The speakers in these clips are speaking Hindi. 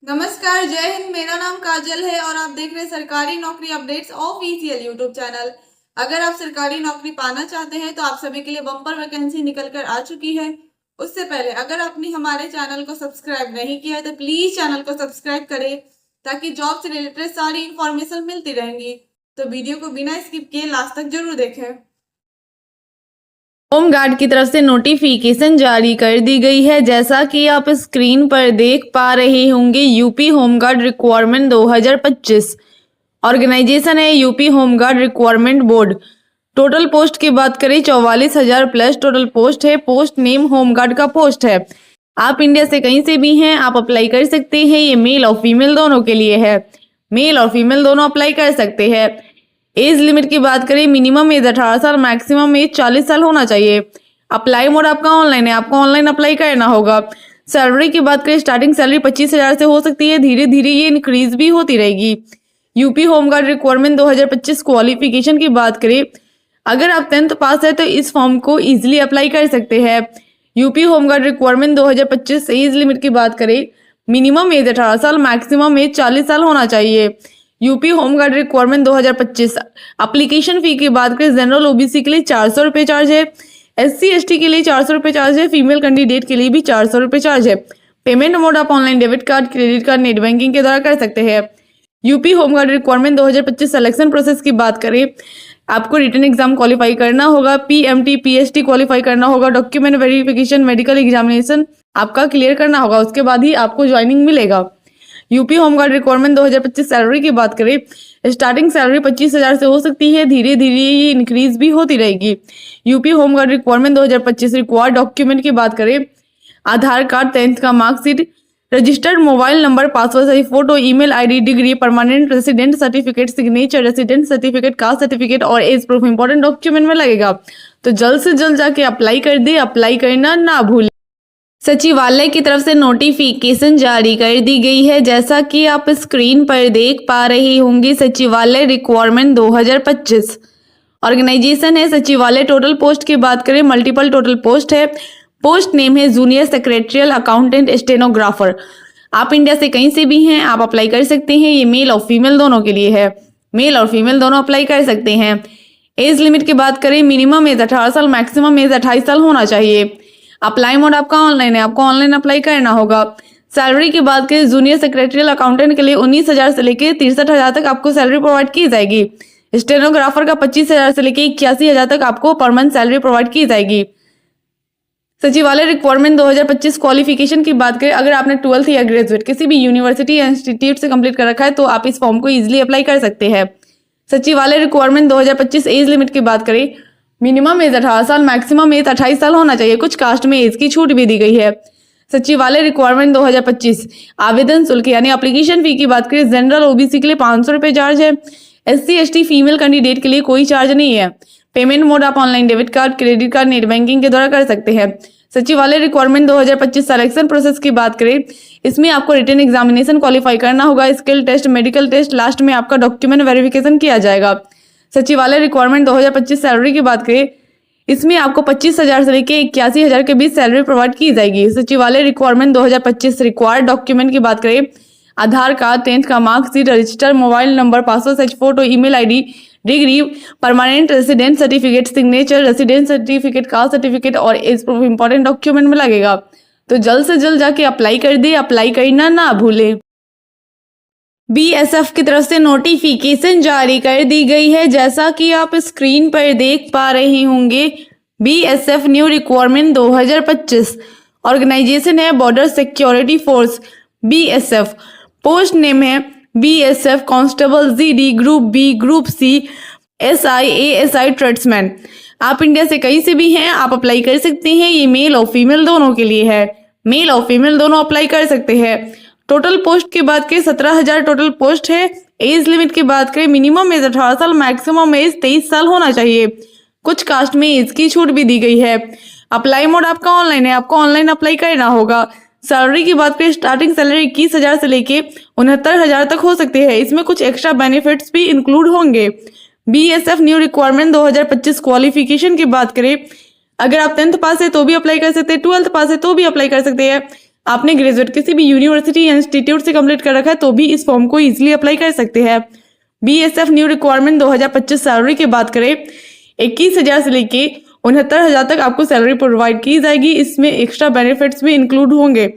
नमस्कार, जय हिंद। मेरा नाम काजल है और आप देख रहे हैं सरकारी नौकरी अपडेट्स ऑफिशियल यूट्यूब चैनल। अगर आप सरकारी नौकरी पाना चाहते हैं तो आप सभी के लिए बम्पर वैकेंसी निकल कर आ चुकी है। उससे पहले अगर आपने हमारे चैनल को सब्सक्राइब नहीं किया है तो प्लीज चैनल को सब्सक्राइब करें ताकि जॉब से रिलेटेड सारी इंफॉर्मेशन मिलती रहेंगी। तो वीडियो को बिना स्किप किए लास्ट तक जरूर देखें। होमगार्ड की तरफ से नोटिफिकेशन जारी कर दी गई है। जैसा कि आप स्क्रीन पर देख पा रहे होंगे, यूपी होमगार्ड रिक्वायरमेंट 2025 ऑर्गेनाइजेशन है UP home guard requirement board. Total post की बात करें 44,000 प्लस टोटल पोस्ट है। पोस्ट नेम होमगार्ड का पोस्ट है। आप इंडिया से कहीं से भी हैं, आप अप्लाई कर सकते हैं। ये मेल और फीमेल दोनों के लिए है। मेल और फीमेल दोनों अप्लाई कर सकते हैं। एज लिमिट की बात करें, मिनिमम एज 18 साल, मैक्सिमम एज 40 साल होना चाहिए। अप्लाई मोड आपका ऑनलाइन है, आपको ऑनलाइन अप्लाई करना होगा। सैलरी की बात करें, स्टार्टिंग सैलरी 25,000 से हो सकती है, धीरे धीरे ये इंक्रीज भी होती रहेगी। यूपी होमगार्ड रिक्वायरमेंट 2025 क्वालिफिकेशन की बात करें, अगर आप 10th पास है तो इस फॉर्म को इजिली अप्लाई कर सकते हैं। UP home guard requirement 2025 age limit की बात करें, मिनिमम एज 18 साल, मैक्सिमम एज 40 साल होना चाहिए। UP home guard requirement 2025 application fee की बात करें, जनरल ओबीसी के लिए 400 रुपये चार्ज है, SC ST के लिए 400 रुपये चार्ज है, फीमेल कैंडिडेट के लिए भी 400 रुपये चार्ज है। पेमेंट मोड आप online debit card, credit card, net banking के द्वारा कर सकते हैं। UP home guard requirement 2025 selection process की बात करें, आपको रिटन एग्जाम क्वालिफाई करना होगा, PMT PST क्वालिफाई करना होगा, डॉक्यूमेंट वेरिफिकेशन, मेडिकल एग्जामिनेशन आपका क्लियर करना होगा, उसके बाद ही आपको ज्वाइनिंग मिलेगा। यूपी होमगार्ड रिक्वायरमेंट 2025 सैलरी की बात करें, स्टार्टिंग सैलरी 25,000 से हो सकती है, धीरे धीरे ये इंक्रीज भी होती रहेगी। UP home guard requirement 2025 required document की बात करें, आधार कार्ड, 10th का marksheet, registered mobile number, password size photo, email ID, degree, permanent resident certificate, signature, resident certificate, caste certificate और एज प्रूफ इंपॉर्टेंट डॉक्यूमेंट में लगेगा। तो जल्द से जल्द जाके अप्लाई कर दे, अप्लाई करना ना भूलें। सचिवालय की तरफ से नोटिफिकेशन जारी कर दी गई है। जैसा कि आप स्क्रीन पर देख पा रहे होंगे, सचिवालय रिक्वायरमेंट 2025 ऑर्गेनाइजेशन है सचिवालय। टोटल पोस्ट की बात करें, मल्टीपल टोटल पोस्ट है। पोस्ट नेम है जूनियर सेक्रेटरियल अकाउंटेंट स्टेनोग्राफर। आप इंडिया से कहीं से भी हैं, आप अप्लाई कर सकते हैं। ये मेल और फीमेल दोनों के लिए है। मेल और फीमेल दोनों अप्लाई कर सकते हैं। एज लिमिट की बात करें, मिनिमम एज 18 साल, मैक्सिमम एज 28 साल होना चाहिए। अप्लाई मोड आपका ऑनलाइन है, आपको ऑनलाइन अप्लाई करना होगा। सैलरी की बात करें, जूनियर सेक्रेटरियल अकाउंटेंट के लिए 19,000 से लेकर 63,000 तक आपको सैलरी प्रोवाइड की जाएगी। स्टेनोग्राफर का 25,000 से लेकर 81,000 तक आपको पर मंथ सैलरी प्रोवाइड की जाएगी। सचिवालय रिक्वायरमेंट 2025 क्वालिफिकेशन की बात करें, अगर आपने 12th या ग्रेजुएट किसी भी यूनिवर्सिटी या इंस्टीट्यूट से कंप्लीट कर रखा है तो आप इस फॉर्म को इजिली अप्लाई कर सकते हैं। सचिवालय रिक्वायरमेंट 2025 एज लिमिट की बात करें, मिनिमम एज 18 साल, मैक्सिमम एज 28 साल होना चाहिए। कुछ कास्ट में एज की छूट भी दी गई है। सचिवालय रिक्वायरमेंट 2025 आवेदन शुल्क यानी एप्लीकेशन फी की बात करें, जनरल ओबीसी के लिए 500 रुपये चार्ज है। SC ST फीमेल कैंडिडेट के लिए कोई चार्ज नहीं है। पेमेंट मोड आप online debit card, credit card, net banking के द्वारा कर सकते हैं। सचिवालय रिक्वायरमेंट 2025 सिलेक्शन प्रोसेस की बात करें, इसमें आपको रिटन एग्जामिनेशन क्वालिफाई करना होगा, skill test, medical test, last में आपका डॉक्यूमेंट वेरिफिकेशन किया जाएगा। सचिवालय रिक्वायरमेंट 2025 सैलरी की बात करें, इसमें आपको 25,000 से लेकर 81,000 के बीच सैलरी प्रोवाइड की जाएगी। सचिवालय रिक्वायरमेंट 2025 रिक्वायर्ड डॉक्यूमेंट की बात करें, आधार कार्ड, 10th का marksheet, registered mobile number, password size photo, email ID, degree, permanent resident certificate, signature, resident certificate, caste certificate और एज प्रूफ इंपॉर्टेंट डॉक्यूमेंट में लगेगा। तो जल्द से जल्द जाके अप्लाई कर दे, अप्लाई करना ना भूले। BSF की तरफ से नोटिफिकेशन जारी कर दी गई है। जैसा कि आप स्क्रीन पर देख पा रहे होंगे, BSF न्यू रिक्वायरमेंट 2025 ऑर्गेनाइजेशन है border security force BSF। Post name है BSF constable GD, group B, group C, SI ASI tradesman. आप इंडिया से कहीं से भी हैं, आप अप्लाई कर सकते हैं। ये मेल और फीमेल दोनों के लिए है। मेल और फीमेल दोनों अप्लाई कर सकते हैं। टोटल पोस्ट की बात करें, 17,000 टोटल पोस्ट है। एज लिमिट की बात करें, मिनिमम एज 18 साल, मैक्सिमम एज 23 साल होना चाहिए। कुछ कास्ट में एज की छूट भी दी गई है। अप्लाई मोड आपका ऑनलाइन है, आपको ऑनलाइन अप्लाई करना होगा। सैलरी की बात करें, स्टार्टिंग सैलरी 21,000 से लेके 69,000 तक हो सकती है। इसमें कुछ एक्स्ट्रा बेनिफिट्स भी इंक्लूड होंगे। BSF न्यू रिक्वायरमेंट 2025 क्वालिफिकेशन की बात करें, अगर आप 10th पास है तो भी अप्लाई कर सकते हैं, 12th पास है तो भी अप्लाई कर सकते हैं। आपने ग्रेजुएट किसी भी यूनिवर्सिटी या इंस्टीट्यूट से कंप्लीट कर रखा है तो भी इस फॉर्म को इजीली अप्लाई कर सकते हैं। बीएसएफ न्यू रिक्वायरमेंट 2025 सैलरी की बात करें 21,000 से लेके 69,000 तक आपको सैलरी प्रोवाइड की जाएगी। इसमें एक्स्ट्रा बेनिफिट्स भी इंक्लूड होंगे,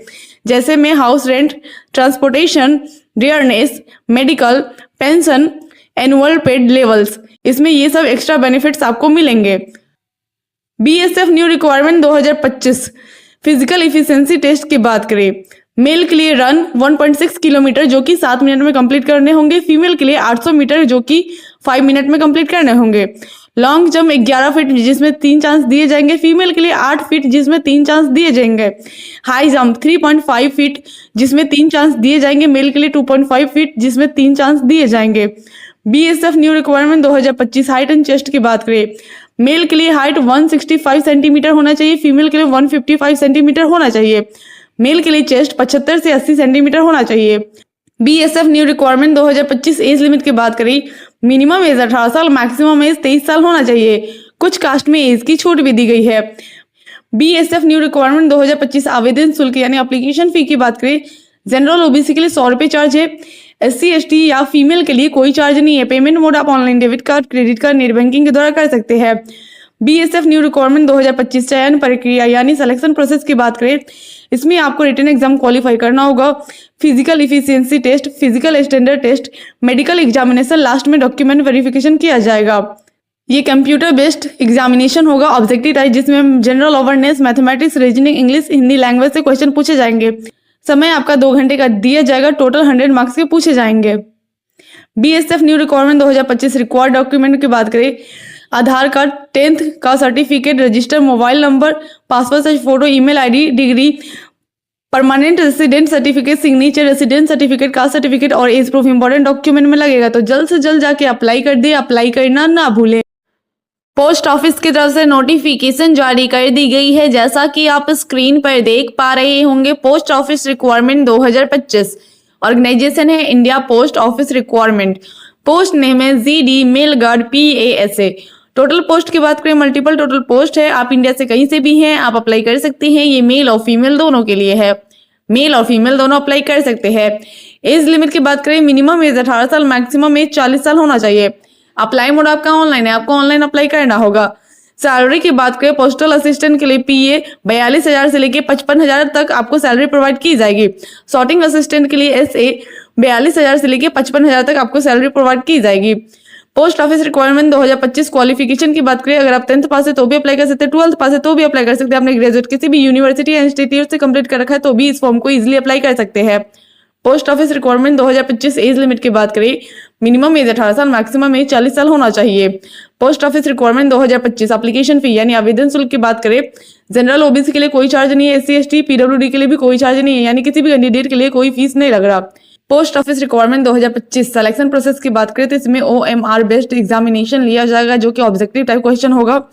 जैसे में house rent, transportation, dearness, medical, pension, annual paid levels, इसमें ये सब एक्स्ट्रा बेनिफिट्स आपको मिलेंगे। BSF new requirement 2025 physical efficiency test की बात करें, मेल के लिए रन 1.6 किलोमीटर जो कि 7 मिनट में कंप्लीट करने होंगे, फीमेल के लिए 800 मीटर जो कि 5 मिनट में कंप्लीट करने होंगे। लॉन्ग जंप 11 फीट जिसमें 3 चांस दिए जाएंगे, फीमेल के लिए 8 फीट जिसमें 3 चांस दिए जाएंगे। हाई जंप 3.5 फीट जिसमें 3 चांस दिए जाएंगे, मेल के लिए 2.5 फीट जिसमें 3 चांस दिए जाएंगे। BSF new requirement 2025 height and chest की बात करें, मेल के लिए हाइट 165 सेंटीमीटर होना चाहिए, फीमेल के लिए 155 सेंटीमीटर होना चाहिए। मेल के लिए चेस्ट 75 से 80 सेंटीमीटर होना चाहिए। BSF new requirement 2025 age limit की बात करें, मिनिमम एज 18 साल, मैक्सिमम एज 23 साल होना चाहिए। कुछ कास्ट में एज की छूट भी दी गई है। बीएसएफ न्यू रिक्वायरमेंट 2025 आवेदन शुल्क यानी एप्लीकेशन फी की बात करें, जनरल ओबीसी के लिए 100 रुपये चार्ज है, एससी एसटी या फीमेल के लिए कोई चार्ज नहीं है। पेमेंट मोड आप online debit card, credit card, net banking के द्वारा कर सकते हैं। बीएसएफ न्यू रिक्वायरमेंट 2025 चयन प्रक्रिया यानी सिलेक्शन प्रोसेस की बात करें, इसमें आपको रिटन एग्जाम क्वालिफाई करना होगा, physical efficiency test, physical standard test, medical examination, last में डॉक्यूमेंट वेरिफिकेशन किया जाएगा। ये कंप्यूटर बेस्ड एग्जामिनेशन होगा, ऑब्जेक्टिव टाइप, जिसमें general awareness, mathematics, reasoning, English, Hindi language से क्वेश्चन पूछे जाएंगे। समय आपका 2 घंटे का दिया जाएगा, टोटल 100 मार्क्स के पूछे जाएंगे। BSF new requirement 2025 required document की बात करें, आधार कार्ड, 10th का certificate, register mobile number, passport size photo, email ID, degree, permanent resident certificate, signature, resident certificate, caste certificate और एज प्रूफ इंपॉर्टेंट डॉक्यूमेंट में लगेगा। तो जल्द से जल्द जाके अप्लाई कर दे, अप्लाई करना ना भूले। पोस्ट ऑफिस की तरफ से नोटिफिकेशन जारी कर दी गई है, जैसा कि आप स्क्रीन पर देख पा रहे होंगे। पोस्ट ऑफिस रिक्वायरमेंट 2025, ऑर्गेनाइजेशन है India post office requirement, post name है GD mail guard PASA। Total post की बात करें, मल्टीपल टोटल पोस्ट है, आप इंडिया से कहीं से भी हैं आप अप्लाई कर सकते हैं। ये मेल और फीमेल दोनों के लिए है, मेल और फीमेल दोनों अप्लाई कर सकते हैं। एज लिमिट की बात करें, मिनिमम एज 18 साल, मैक्सिमम एज 40 साल होना चाहिए। अप्लाई मोड आपका ऑनलाइन है, आपको ऑनलाइन अप्लाई करना होगा। सैलरी की बात करें, पोस्टल असिस्टेंट के लिए PA 42,000 से लेके 55,000 तक आपको सैलरी प्रोवाइड की जाएगी। सॉर्टिंग असिस्टेंट के लिए SA 42,000 से लेके 55,000 तक आपको सैलरी प्रोवाइड की जाएगी। पोस्ट ऑफिस रिक्वायरमेंट 2025 क्वालिफिकेशन की बात करें, अगर आप 10th पास है तो भी अप्लाई कर सकते हैं, 12th पास है तो भी अप्लाई कर सकते हैं, आपने ग्रेजुएट किसी भी यूनिवर्सिटी या इंस्टीट्यूट से कंप्लीट कर रखा है तो भी इस फॉर्म को इजीली अप्लाई कर सकते हैं। Post office requirement 2025 age limit की बात करें, मिनिमम एज 18 साल, मैक्सिमम एज 40 साल होना चाहिए। Post office requirement 2025 application fee यानी आवेदन शुल्क की बात करें, जनरल ओबीसी के लिए कोई चार्ज नहीं है, SC ST PWD के लिए भी कोई चार्ज नहीं है, यानी किसी भी कैंडिडेट के लिए कोई फीस नहीं लग रहा। Post office requirement 2025 selection process की बात करें तो इसमें OMR बेस्ड एग्जामिनेशन लिया जाएगा, जो कि ऑब्जेक्टिव टाइप क्वेश्चन होगा।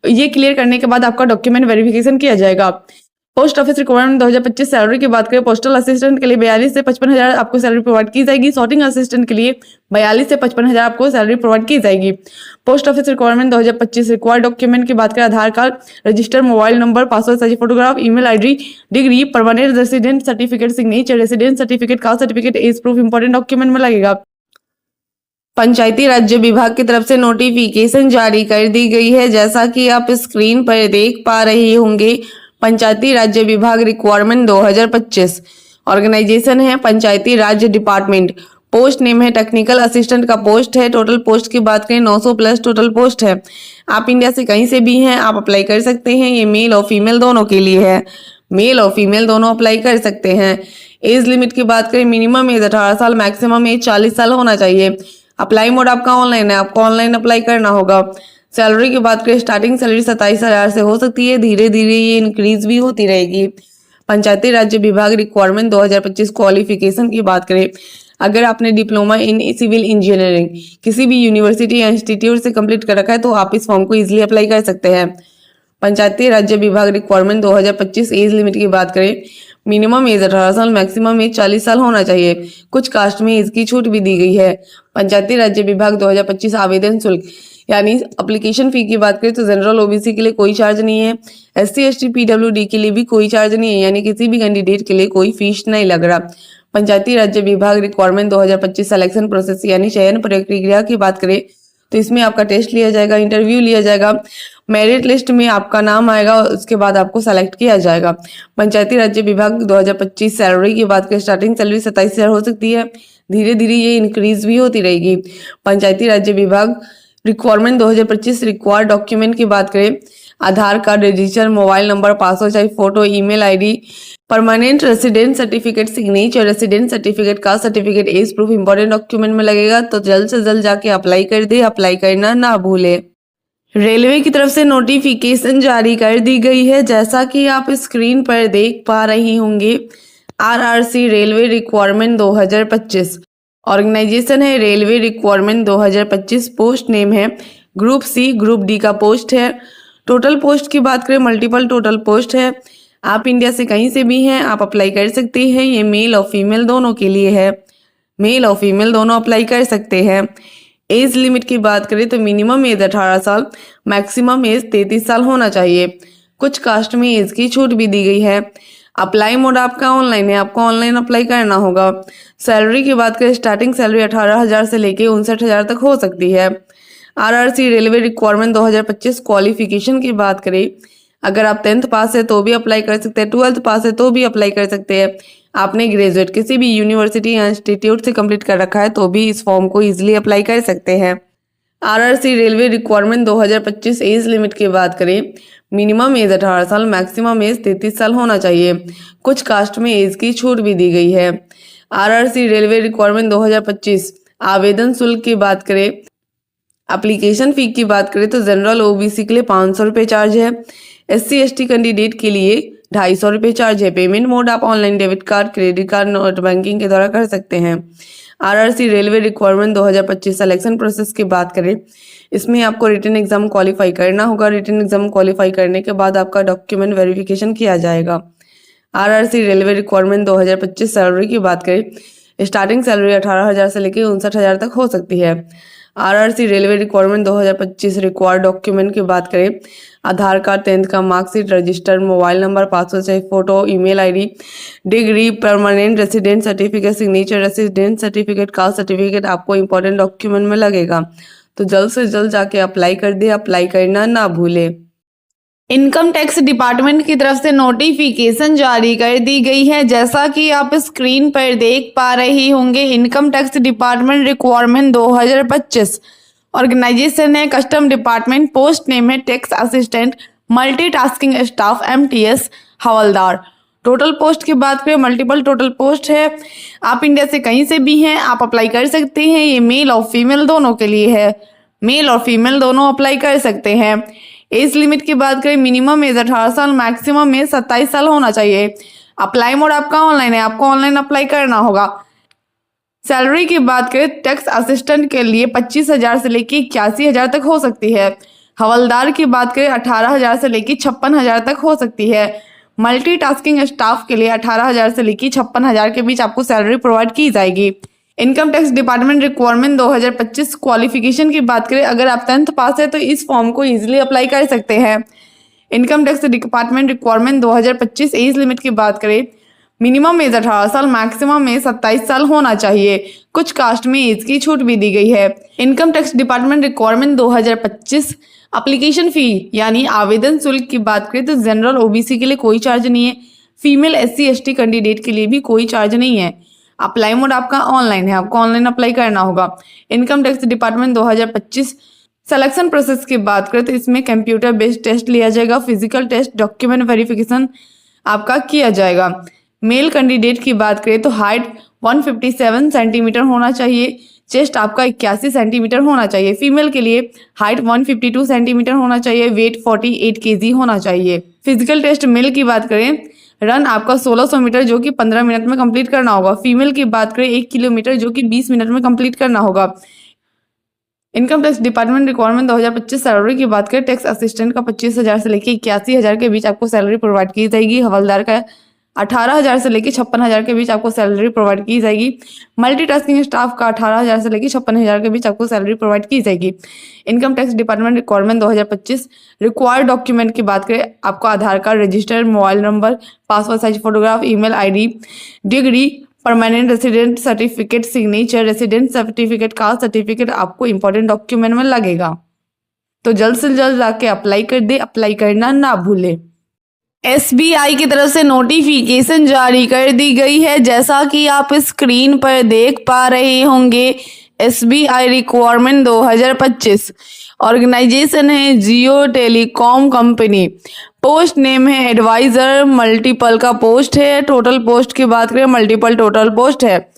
ये क्लियर करने के बाद आपका डॉक्यूमेंट वेरिफिकेशन किया जाएगा। पोस्ट ऑफिस रिक्वायरमेंट 2025 सैलरी की बात करें, पोस्टल असिस्टेंट के लिए 42 से 55,000 आपको सैलरी प्रोवाइड की जाएगी। सॉर्टिंग असिस्टेंट के लिए 42 से 55,000 आपको सैलरी प्रोवाइड की जाएगी। Post office requirement 2025 required document की बात करें, Aadhaar card, register mobile number, passport size photograph, email ID, degree, permanent resident certificate, signature, resident certificate, caste certificate, age proof important document में लगेगा। पंचायती राज्य विभाग की तरफ से नोटिफिकेशन जारी कर दी गई है, जैसा कि आप स्क्रीन पर देख पा रहे होंगे। पंचायती राज्य विभाग रिक्वायरमेंट 2025, ऑर्गेनाइजेशन है पंचायती राज्य डिपार्टमेंट, पोस्ट नेम है टेक्निकल असिस्टेंट का पोस्ट है। टोटल पोस्ट की बात करें 900 प्लस टोटल पोस्ट है। आप इंडिया से कहीं से भी हैं आप अप्लाई कर सकते हैं। ये मेल और फीमेल दोनों के लिए है, मेल और फीमेल दोनों अप्लाई कर सकते हैं। एज लिमिट की बात करें, मिनिमम एज 18 साल, मैक्सिमम एज 40 साल होना चाहिए। अप्लाई मोड आपका ऑनलाइन है, आपको ऑनलाइन अप्लाई करना होगा। सैलरी की बात करें, स्टार्टिंग सैलरी 27,000 से हो सकती है, धीरे धीरे ये इंक्रीज भी होती रहेगी। पंचायती राज्य विभाग रिक्वायरमेंट 2025 क्वालिफिकेशन की बात करें, अगर आपने डिप्लोमा इन सिविल इंजीनियरिंग किसी भी यूनिवर्सिटी या इंस्टीट्यूट से कंप्लीट कर रखा है तो आप इस फॉर्म को इजीली अप्लाई कर सकते हैं। पंचायती राज्य विभाग रिक्वायरमेंट 2025 एज लिमिट की बात करें, मिनिमम एज 18 साल, मैक्सिमम एज 40 साल होना चाहिए। कुछ कास्ट में एज की छूट भी दी गई है। पंचायती राज्य विभाग 2025 आवेदन शुल्क यानी एप्लीकेशन फ़ी की बात करें तो जनरल ओबीसी के लिए कोई चार्ज नहीं है, एससी एसटी पीडब्ल्यूडी के लिए भी कोई चार्ज नहीं है, यानी किसी भी कैंडिडेट के लिए कोई फीस नहीं लग रहा। पंचायती राज्य विभाग रिक्वायरमेंट 2025 सिलेक्शन प्रोसेस यानी चयन प्रक्रिया की बात करें तो इसमें आपका टेस्ट लिया जाएगा, इंटरव्यू लिया जाएगा, मेरिट लिस्ट में आपका नाम आएगा, उसके बाद आपको सेलेक्ट किया जाएगा। पंचायती राज्य विभाग 2025 सैलरी की बात करें स्टार्टिंग सैलरी 27,000 हो सकती है, धीरे धीरे ये इंक्रीज भी होती रहेगी। पंचायती राज्य विभाग रिक्वायरमेंट 2025 रिक्वायर्ड डॉक्यूमेंट की बात करें Aadhaar card, register, mobile number, password size photo, email ID, permanent resident certificate, signature, resident certificate, caste certificate, age proof important document में लगेगा। तो जल्द से जल्द जाके अप्लाई कर दे, अप्लाई करना ना भूले। रेलवे की तरफ से नोटिफिकेशन जारी कर दी गई है, जैसा कि आप स्क्रीन पर देख पा रही होंगे। आरआरसी रेलवे रिक्वायरमेंट 2025 ऑर्गेनाइजेशन है रेलवे रिक्वायरमेंट 2025, पोस्ट नेम है ग्रुप सी, ग्रुप डी का पोस्ट है। टोटल पोस्ट की बात करें मल्टीपल टोटल पोस्ट है। आप इंडिया से कहीं से भी हैं आप अप्लाई कर सकते हैं, ये मेल और फीमेल दोनों के लिए है, मेल और फीमेल दोनों अप्लाई कर सकते हैं। एज लिमिट की बात करें तो मिनिमम एज 18 साल, मैक्सिमम एज 33 साल होना चाहिए। कुछ कास्ट में एज की छूट भी दी गई है। अप्लाई मोड आपका ऑनलाइन है, आपको ऑनलाइन अप्लाई करना होगा। सैलरी की बात करें स्टार्टिंग सैलरी 18,000 से लेके 59,000 तक हो सकती है। आरआरसी रेलवे रिक्वायरमेंट 2025 क्वालिफिकेशन की बात करें अगर आप 10th पास है तो भी अप्लाई कर सकते हैं, 12th पास है तो भी अप्लाई कर सकते हैं। आपने ग्रेजुएट किसी भी यूनिवर्सिटी या इंस्टीट्यूट से कंप्लीट कर रखा है तो भी इस फॉर्म को इजीली अप्लाई कर सकते हैं। RRC railway requirement 2025 age limit की बात करें मिनिमम एज 18 साल, मैक्सिमम एज 33 साल होना चाहिए। कुछ कास्ट में एज की छूट भी दी गई है। आरआरसी रेलवे रिक्वायरमेंट 2025 आवेदन शुल्क की बात करें एप्लीकेशन फ़ी की बात करें तो जनरल ओबीसी के लिए 500 रुपये चार्ज है, एससी एसटी कैंडिडेट के लिए 250 रुपये चार्ज है। पेमेंट मोड आप online debit card, credit card, net banking के द्वारा कर सकते हैं। RRC railway requirement 2025 selection process की बात करें इसमें आपको रिटन एग्जाम क्वालिफाई करना होगा। रिटन एग्जाम क्वालिफाई करने के बाद आपका डॉक्यूमेंट वेरिफिकेशन किया जाएगा। आरआरसी रेलवे रिक्वायरमेंट 2025 सैलरी की बात करें स्टार्टिंग सैलरी 18,000 से लेकर 59,000 तक हो सकती है। RRC railway requirement 2025 required document की बात करें आधार कार्ड, 10th का marksheet, register, mobile number, password size photo, email ID, degree, permanent resident certificate, signature, resident certificate, caste certificate आपको इंपॉर्टेंट डॉक्यूमेंट में लगेगा। तो जल्द से जल्द जाके अप्लाई कर दे, अप्लाई करना ना भूले। इनकम टैक्स डिपार्टमेंट की तरफ से नोटिफिकेशन जारी कर दी गई है, जैसा कि आप स्क्रीन पर देख पा रही होंगे। Income tax department requirement 2025 organisation है कस्टम डिपार्टमेंट, पोस्ट नेम है tax assistant, multitasking staff, MTS हवलदार। टोटल पोस्ट की बात करें मल्टीपल टोटल पोस्ट है। आप इंडिया से कहीं से भी हैं आप अप्लाई कर सकते हैं, ये मेल और फीमेल दोनों के लिए है, मेल और फीमेल दोनों अप्लाई कर सकते हैं। एज लिमिट की बात करें मिनिमम एज 18 साल, मैक्सिमम एज 27 साल होना चाहिए। अप्लाई मोड आपका ऑनलाइन है, आपको ऑनलाइन अप्लाई करना होगा। सैलरी की बात करें टैक्स असिस्टेंट के लिए 25,000 से लेकर 81,000 तक हो सकती है। हवलदार की बात करें 18,000 से लेकर 56,000 तक हो सकती है। मल्टीटास्किंग स्टाफ के लिए 18,000 से लेकर 56,000 के बीच आपको सैलरी प्रोवाइड की जाएगी। Income tax department requirement 2025 qualification की बात करें अगर आप 10th पास है तो इस फॉर्म को इजीली अप्लाई कर सकते हैं। Income tax department requirement 2025 age limit की बात करें मिनिमम एज 18 साल, मैक्सिमम एज 27 साल होना चाहिए। कुछ कास्ट में एज की छूट भी दी गई है। Income tax department requirement 2025 application fee यानी आवेदन शुल्क की बात करें तो जनरल ओबीसी के लिए कोई चार्ज नहीं है, फीमेल एससी एसटी कैंडिडेट के लिए भी कोई चार्ज नहीं है। अप्लाई मोड आपका ऑनलाइन है, आपको ऑनलाइन अप्लाई करना होगा। Income tax department 2025 selection process की बात करें तो इसमें कंप्यूटर बेस्ड टेस्ट लिया जाएगा, फिजिकल टेस्ट, डॉक्यूमेंट वेरिफिकेशन आपका किया जाएगा। मेल कैंडिडेट की बात करें तो हाइट 157 सेंटीमीटर होना चाहिए, चेस्ट आपका 81 सेंटीमीटर होना चाहिए। फीमेल के लिए हाइट 152 सेंटीमीटर होना चाहिए, वेट 48 केजी होना चाहिए। फिजिकल टेस्ट मेल की बात करें रन आपका 1600 मीटर जो कि 15 मिनट में कंप्लीट करना होगा। फीमेल की बात करें 1 किलोमीटर जो कि 20 मिनट में कंप्लीट करना होगा। Income tax department requirement 2025 salary की बात करें टैक्स असिस्टेंट का 25,000 से लेकर 81,000 के बीच आपको सैलरी प्रोवाइड की जाएगी। हवलदार का 18,000 से लेकर 56,000 के बीच आपको सैलरी प्रोवाइड की जाएगी। मल्टीटास्किंग स्टाफ का 18,000 से लेकर 56,000 के बीच आपको सैलरी प्रोवाइड की जाएगी। Income tax department requirement 2025 required document की बात करें, आपको Aadhaar card, register mobile number, passport size photograph, email ID, degree, permanent resident certificate, signature, resident certificate, caste certificate आपको इंपॉर्टेंट डॉक्यूमेंट में लगेगा। तो जल्द से जल्द जाके अप्लाई कर दे, अप्लाई करना ना भूले। SBI की तरफ से नोटिफिकेशन जारी कर दी गई है, जैसा कि आप स्क्रीन पर देख पा रहे होंगे। SBI रिक्वायरमेंट 2025 ऑर्गेनाइजेशन है जियो टेलीकॉम कंपनी। पोस्ट नेम है एडवाइजर, मल्टीपल का पोस्ट है। टोटल पोस्ट की बात करें, मल्टीपल टोटल पोस्ट है।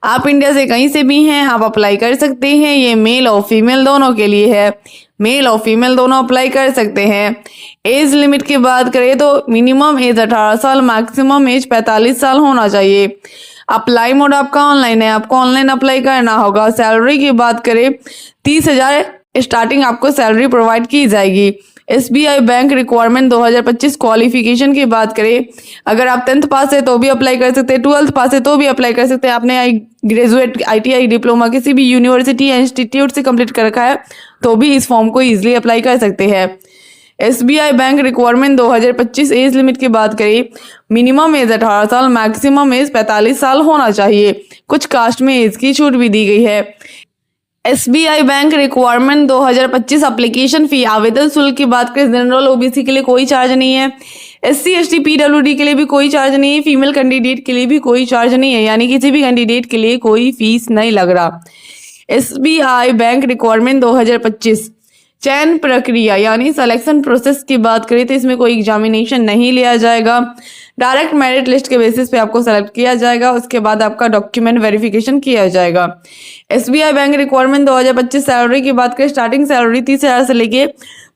आप इंडिया से कहीं से भी हैं, आप अप्लाई कर सकते हैं। ये मेल और फीमेल दोनों के लिए है, मेल और फीमेल दोनों अप्लाई कर सकते हैं। एज लिमिट की बात करें तो मिनिमम एज 18 साल, मैक्सिमम एज 45 साल होना चाहिए। अप्लाई मोड आपका ऑनलाइन है, आपको ऑनलाइन अप्लाई करना होगा। सैलरी की बात करें 30,000 स्टार्टिंग आपको सैलरी प्रोवाइड की जाएगी। SBI बैंक रिक्वायरमेंट 2025 क्वालिफिकेशन की बात करें, अगर आप 10th पास है तो भी अप्लाई कर सकते हैं, 12th पास है तो भी अप्लाई कर सकते हैं। आपने ग्रेजुएट, ITI डिप्लोमा किसी भी यूनिवर्सिटी या इंस्टीट्यूट से कंप्लीट कर रखा है तो भी इस फॉर्म को ईजिली अप्लाई कर सकते हैं। SBI bank requirement 2025 age limit की बात करें, मिनिमम एज 18 साल, मैक्सिमम एज 45 साल होना चाहिए। कुछ कास्ट में एज की छूट भी दी गई है। SBI bank requirement 2025 application fee, आवेदन शुल्क की बात करें, जनरल OBC के लिए कोई चार्ज नहीं है। SC ST PWD के लिए भी कोई चार्ज नहीं है। फीमेल कैंडिडेट के लिए भी कोई चार्ज नहीं है, यानी किसी भी कैंडिडेट के लिए कोई फीस नहीं लग रहा। SBI बैंक रिक्वायरमेंट 2025 चयन प्रक्रिया यानी सिलेक्शन प्रोसेस की बात करें तो इसमें कोई एग्जामिनेशन नहीं लिया जाएगा। डायरेक्ट मेरिट लिस्ट के बेसिस पे आपको सेलेक्ट किया जाएगा, उसके बाद आपका डॉक्यूमेंट वेरिफिकेशन किया जाएगा। SBI बैंक रिक्वायरमेंट 2025 सैलरी की बात करें, स्टार्टिंग सैलरी 30,000 से लेके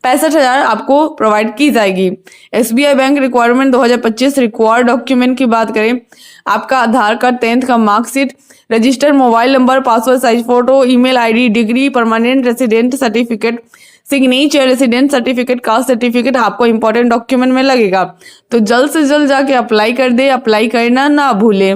65,000 आपको प्रोवाइड की जाएगी। SBI bank requirement 2025 required document की बात करें, आपका आधार कार्ड, 10th का marksheet, register mobile number, passport size photo, email ID, degree, permanent resident certificate, signature, resident certificate, caste certificate आपको इंपॉर्टेंट डॉक्यूमेंट में लगेगा। तो जल्द से जल्द जाके अप्लाई कर दे, अप्लाई करना ना भूले।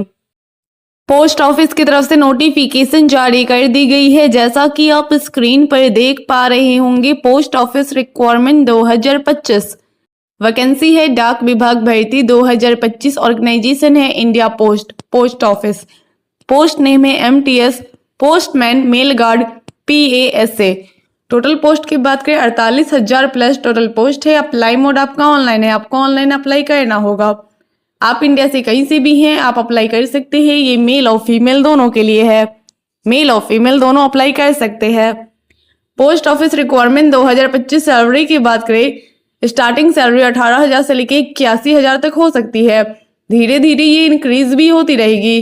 पोस्ट ऑफिस की तरफ से नोटिफिकेशन जारी कर दी गई है, जैसा कि आप स्क्रीन पर देख पा रहे होंगे। पोस्ट ऑफिस रिक्वायरमेंट 2025 वैकेंसी है डाक विभाग भर्ती 2025, ऑर्गेनाइजेशन है India post office. Post name है MTS, postman, mail guard, PASA। Total post की बात करें 48,000 प्लस टोटल पोस्ट है। अप्लाई मोड आपका ऑनलाइन है, आपको ऑनलाइन अप्लाई करना होगा। आप इंडिया से कहीं से भी हैं, आप अप्लाई कर सकते हैं। ये मेल और फीमेल दोनों के लिए है, मेल और फीमेल दोनों अप्लाई कर सकते हैं। पोस्ट ऑफिस रिक्वायरमेंट 2025 सैलरी की बात करें, स्टार्टिंग सैलरी 18,000 से लेके 81,000 तक हो सकती है। धीरे धीरे ये इंक्रीज भी होती रहेगी।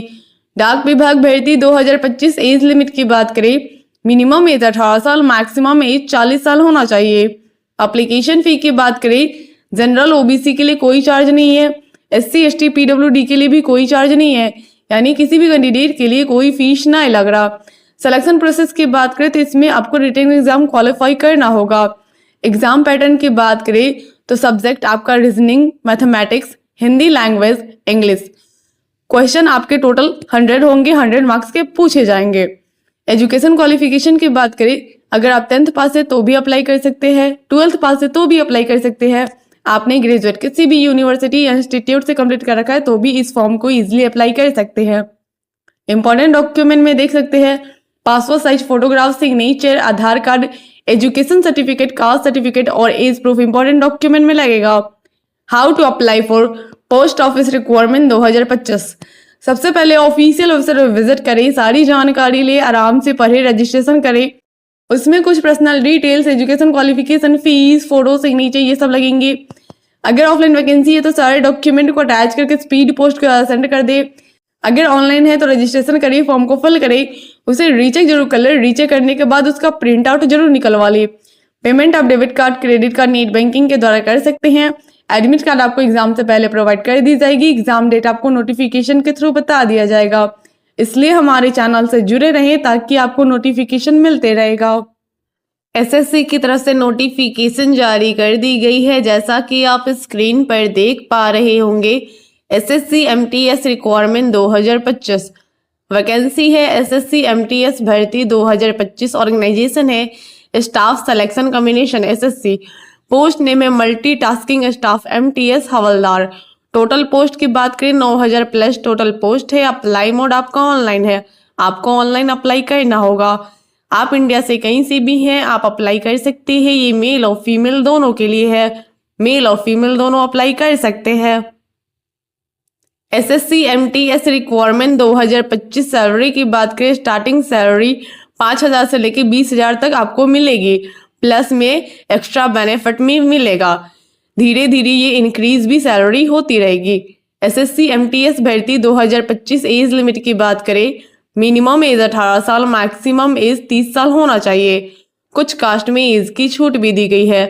डाक विभाग भर्ती 2025 एज लिमिट की बात करें, मिनिमम एज 18 साल, मैक्सिमम एज 40 साल होना चाहिए। एप्लीकेशन फी की बात करें, जनरल OBC के लिए कोई चार्ज नहीं है, SC ST PWD के लिए भी कोई चार्ज नहीं है, यानी किसी भी कैंडिडेट के लिए कोई फीस ना लग रहा। सिलेक्शन प्रोसेस की बात करें तो इसमें आपको रिटन एग्जाम क्वालिफाई करना होगा। एग्जाम पैटर्न की बात करें तो सब्जेक्ट आपका reasoning, mathematics, Hindi language, English. Question आपके टोटल 100 होंगे, 100 मार्क्स के पूछे जाएंगे। एजुकेशन क्वालिफिकेशन की बात करें, अगर आप 10th पास है तो भी अप्लाई कर सकते हैं, 12th पास है तो भी अप्लाई कर सकते हैं। आपने ग्रेजुएट किसी भी यूनिवर्सिटी या इंस्टीट्यूट से कंप्लीट कर रखा है तो भी इस फॉर्म को इजीली अप्लाई कर सकते हैं। इंपॉर्टेंट डॉक्यूमेंट में देख सकते हैं passport size photograph, signature, Aadhaar card, education certificate, caste certificate और एज प्रूफ इंपॉर्टेंट डॉक्यूमेंट में लगेगा। How to apply for post office requirement 2025। सबसे पहले ऑफिशियल वेबसाइट पर विजिट करें, सारी जानकारी ले, आराम से पढ़े, रजिस्ट्रेशन करें। उसमें कुछ personal details, education qualification, fees, photo, signature ये सब लगेंगे। अगर ऑफलाइन वैकेंसी है तो सारे डॉक्यूमेंट को अटैच करके स्पीड पोस्ट सेंड कर दे। अगर ऑनलाइन है तो रजिस्ट्रेशन करिए, फॉर्म को फिल करें, उसे रीचेक जरूर कर ले। रीचेक करने के बाद उसका प्रिंट आउट जरूर निकलवा ले। पेमेंट आप debit card, credit card, net banking के द्वारा कर सकते हैं। एडमिट कार्ड आपको एग्जाम से पहले प्रोवाइड कर दी जाएगी। एग्जाम डेट आपको नोटिफिकेशन के थ्रू बता दिया जाएगा, इसलिए हमारे चैनल से जुड़े रहें ताकि आपको नोटिफिकेशन मिलते रहेगा। SSC की तरफ से नोटिफिकेशन जारी कर दी गई है, जैसा कि आप स्क्रीन पर देख पा रहे होंगे। एसएससी एमटीएस रिक्वायरमेंट 2025 वैकेंसी है एसएससी एमटीएस भर्ती 2025। ऑर्गेनाइजेशन है staff selection commission SSC. Post name है मल्टीटास्किंग स्टाफ एमटीएस हवलदार। टोटल पोस्ट की बात करें 9000 प्लस टोटल पोस्ट है। अप्लाई मोड आपका ऑनलाइन है, आपको ऑनलाइन अप्लाई करना होगा। आप इंडिया से कहीं से भी हैं आप अप्लाई कर सकते हैं। ये मेल और फीमेल दोनों के लिए है, मेल और फीमेल दोनों अप्लाई कर सकते हैं। एसएससी एमटीएस रिक्वायरमेंट 2025 सैलरी की बात करें स्टार्टिंग सैलरी 5000 से लेके 20,000 तक आपको मिलेगी, प्लस में एक्स्ट्रा बेनिफिट में मिलेगा। धीरे धीरे ये इंक्रीज भी सैलरी होती रहेगी। एसएससी एमटीएस भर्ती 2025 एज लिमिट की बात करें मिनिमम एज 18 साल, मैक्सिमम एज 30 साल होना चाहिए। कुछ कास्ट में एज की छूट भी दी गई है।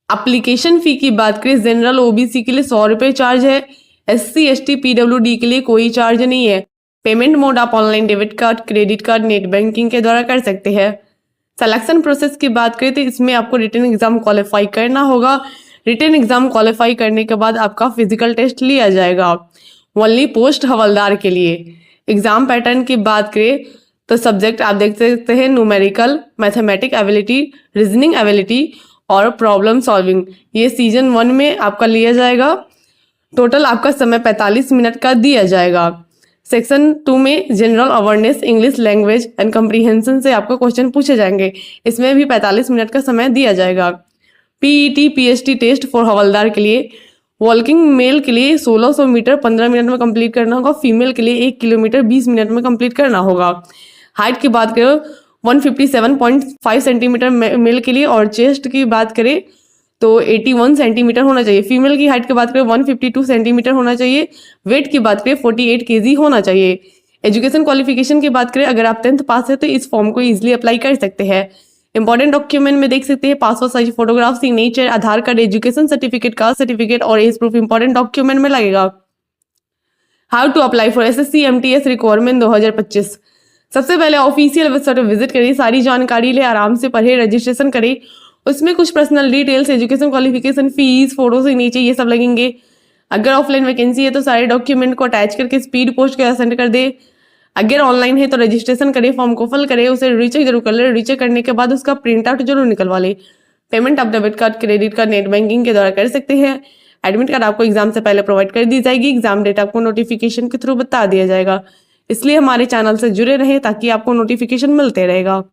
एप्लीकेशन फी की बात करें जनरल ओबीसी के लिए 100 रुपये चार्ज है। एससी एसटी पीडब्ल्यूडी के लिए कोई चार्ज नहीं है। पेमेंट मोड आप online debit card, credit card, net banking के द्वारा कर सकते हैं। सिलेक्शन प्रोसेस की बात करें तो इसमें आपको रिटन एग्जाम क्वालिफाई करना होगा। रिटन एग्जाम क्वालिफाई करने के बाद आपका फिजिकल टेस्ट लिया जाएगा ओनली पोस्ट हवलदार के लिए। एग्जाम पैटर्न की बात करें तो सब्जेक्ट आप देख सकते हैं numerical, mathematic ability, reasoning ability और प्रॉब्लम सॉल्विंग। ये सीजन 1 में आपका लिया जाएगा। टोटल आपका समय 45 मिनट का दिया जाएगा। सेक्शन 2 में general awareness, English language and comprehension से आपको क्वेश्चन पूछे जाएंगे। इसमें भी 45 मिनट का समय दिया जाएगा। पीईटी पीएचटी टेस्ट फॉर हवलदार के लिए वॉकिंग मेल के लिए 1600 मीटर 15 मिनट में कंप्लीट करना होगा। फीमेल के लिए 1 किलोमीटर 20 मिनट में कंप्लीट करना होगा। हाइट की बात करें 157.5 सेंटीमीटर मेल के लिए और चेस्ट की बात करें तो 81 सेंटीमीटर होना चाहिए। फीमेल की हाइट की बात करें 152 सेंटीमीटर होना चाहिए। वेट की बात करें 48 केजी होना चाहिए। एजुकेशन क्वालिफिकेशन की बात करें अगर आप 10th पास है तो इस फॉर्म को इजीली अप्लाई कर सकते हैं। इंपॉर्टेंट डॉक्यूमेंट में देख सकते हैं passport size photograph, signature, Aadhaar card, education certificate, caste certificate और एज प्रूफ इंपॉर्टेंट डॉक्यूमेंट में लगेगा। How to apply for SSC MTS requirement 2025। सबसे पहले ऑफिशियल वेबसाइट पर विजिट करिए, सारी जानकारी ले, आराम से पढ़े, रजिस्ट्रेशन करें। उसमें कुछ personal details, education qualification, fees, photo, signature ये सब लगेंगे। अगर ऑफलाइन वैकेंसी है तो सारे डॉक्यूमेंट को अटैच करके स्पीड पोस्ट के सेंड कर दे। अगर ऑनलाइन है तो रजिस्ट्रेशन करें, फॉर्म को फिल करें, उसे रीचेक जरूर कर ले। रीचेक करने के बाद उसका प्रिंट आउट जरूर निकलवा ले। पेमेंट आप debit card, credit card, net banking के द्वारा कर सकते हैं। एडमिट कार्ड आपको एग्जाम से पहले प्रोवाइड कर दी जाएगी। एग्जाम डेट आपको नोटिफिकेशन के थ्रू बता दिया जाएगा। इसलिए हमारे चैनल से जुड़े रहें ताकि आपको नोटिफिकेशन मिलते रहेगा।